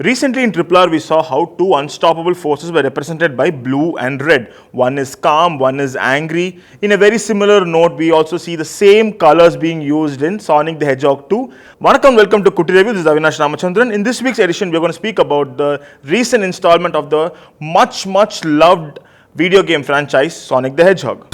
Recently in R we saw how two unstoppable forces were represented by blue and red. One is calm, one is angry. In a very similar note, we also see the same colors being used in Sonic the Hedgehog 2. Vanakkam, welcome to Kutty Review. This is Avinash Ramachandran. In this week's edition, we are going to speak about the recent installment of the much loved video game franchise Sonic the Hedgehog.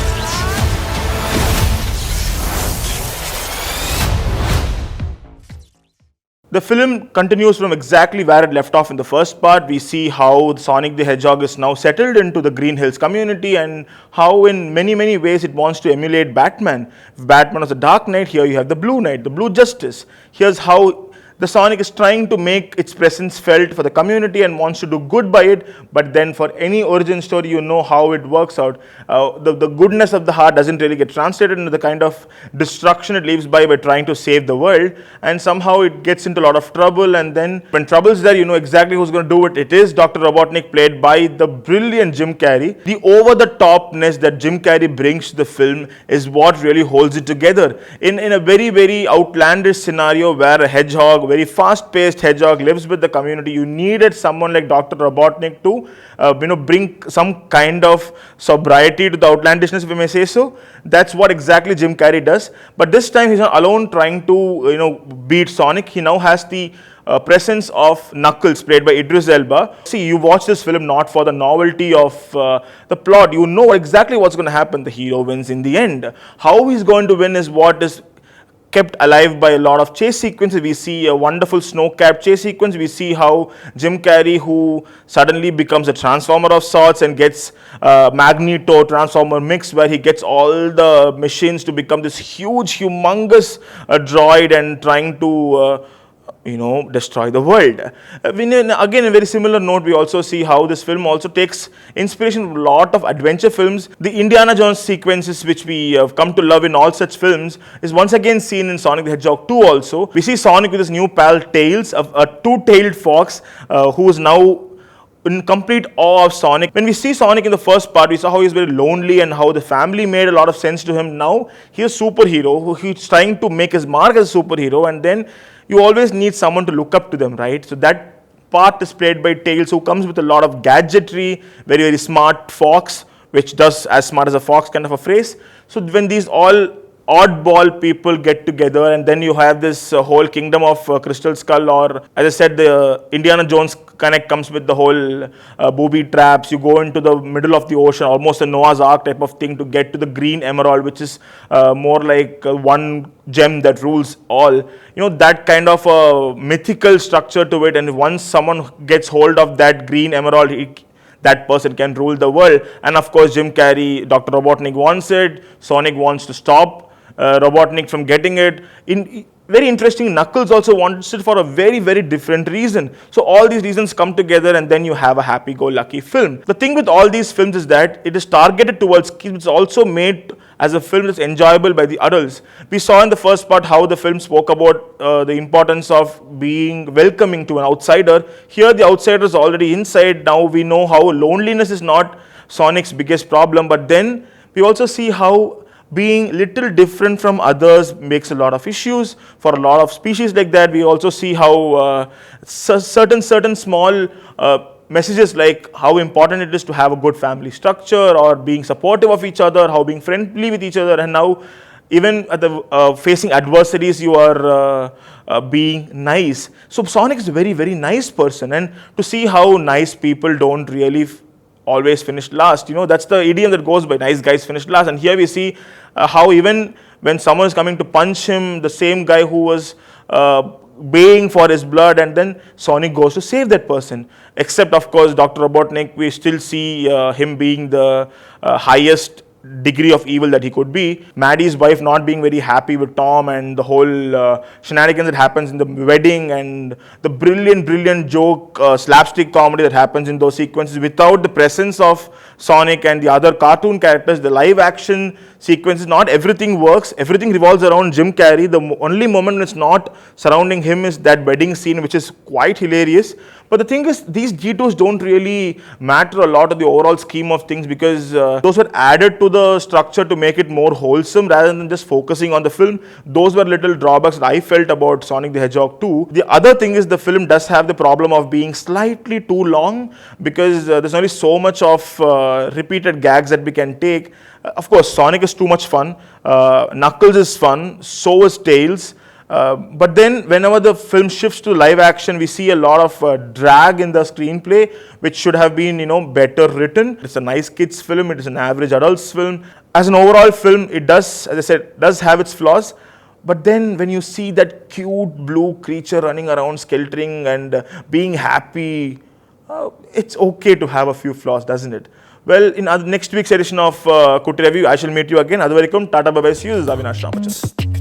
The film continues from exactly where it left off in the first part. We see how Sonic the Hedgehog is now settled into the Green Hills community and how in many ways it wants to emulate Batman. If Batman was the Dark Knight, here you have the Blue Knight, the Blue Justice. Here's how the Sonic is trying to make its presence felt for the community and wants to do good by it, but then for any origin story, you know how it works out. The goodness of the heart doesn't really get translated into the kind of destruction it leaves by trying to save the world, and somehow it gets into a lot of trouble, and then when trouble's there, you know exactly who's going to do it. It is Dr. Robotnik, played by the brilliant Jim Carrey. The over-the-topness that Jim Carrey brings to the film is what really holds it together. In a very outlandish scenario where a hedgehog, very fast-paced hedgehog, lives with the community, you needed someone like Dr. Robotnik to bring some kind of sobriety to the outlandishness, if you may say so. That's what exactly Jim Carrey does. But this time he's not alone trying to beat Sonic. He now has the presence of Knuckles, played by Idris Elba. See, you watch this film not for the novelty of the plot. You know exactly what's going to happen. The hero wins in the end. How he's going to win is what is kept alive by a lot of chase sequences. We see a wonderful snow-capped chase sequence. We see how Jim Carrey, who suddenly becomes a transformer of sorts and gets Magneto Transformer mix, where he gets all the machines to become this huge, humongous droid and trying to destroy the world. Again, a very similar note, we also see how this film also takes inspiration from a lot of adventure films. The Indiana Jones sequences, which we have come to love in all such films, is once again seen in Sonic the Hedgehog 2 also. We see Sonic with his new pal Tails, a two-tailed fox who is now in complete awe of Sonic. When we see Sonic in the first part, we saw how he's very lonely and how the family made a lot of sense to him. Now he's a superhero, he's trying to make his mark as a superhero, and then you always need someone to look up to them, right? So that part is played by Tails, who comes with a lot of gadgetry, very smart fox, which does as smart as a fox kind of a phrase. So when these all oddball people get together, and then you have this whole kingdom of Crystal Skull, or as I said, the Indiana Jones connect comes with the whole booby traps. You go into the middle of the ocean, almost a Noah's Ark type of thing, to get to the green emerald, which is more like one gem that rules all. That kind of a mythical structure to it, and once someone gets hold of that green emerald, that person can rule the world. And of course, Jim Carrey, Dr. Robotnik wants it. Sonic wants to stop Robotnik from getting it. Very interesting, Knuckles also wants it for a very different reason. So all these reasons come together, and then you have a happy-go-lucky film. The thing with all these films is that it is targeted towards kids. It's also made as a film that's enjoyable by the adults. We saw in the first part how the film spoke about the importance of being welcoming to an outsider. Here the outsider is already inside. Now we know how loneliness is not Sonic's biggest problem, but then we also see how being little different from others makes a lot of issues for a lot of species like that. We also see how certain small messages, like how important it is to have a good family structure, or being supportive of each other, how being friendly with each other, and now even at the facing adversities, you are being nice. So Sonic is a very nice person, and to see how nice people don't really always finish last. That's the idiom that goes by, nice guys finish last. And here we see how even when someone is coming to punch him, the same guy who was baying for his blood, and then Sonic goes to save that person. Except, of course, Dr. Robotnik, we still see him being the highest degree of evil that he could be. Maddie's wife not being very happy with Tom, and the whole shenanigans that happens in the wedding, and the brilliant joke, slapstick comedy that happens in those sequences. Without the presence of Sonic and the other cartoon characters, the live action sequences, not everything works. Everything revolves around Jim Carrey. The only moment when it's not surrounding him is that wedding scene, which is quite hilarious. But the thing is, these G2s don't really matter a lot of the overall scheme of things, because those were added to the structure to make it more wholesome rather than just focusing on the film. Those were little drawbacks that I felt about Sonic the Hedgehog 2. The other thing is, the film does have the problem of being slightly too long, because there's only so much of repeated gags that we can take. Of course, Sonic is too much fun. Knuckles is fun. So is Tails. But then whenever the film shifts to live action, we see a lot of drag in the screenplay, which should have been, better written. It's a nice kids film. It is an average adults film. As an overall film, it does, as I said, does have its flaws. But then when you see that cute blue creature running around skeltering and being happy, it's okay to have a few flaws, doesn't it? Well, in next week's edition of Kutty Review, I shall meet you again. Aduvarikum, Tata bye bye. See you. This is Avinash Ramachandran.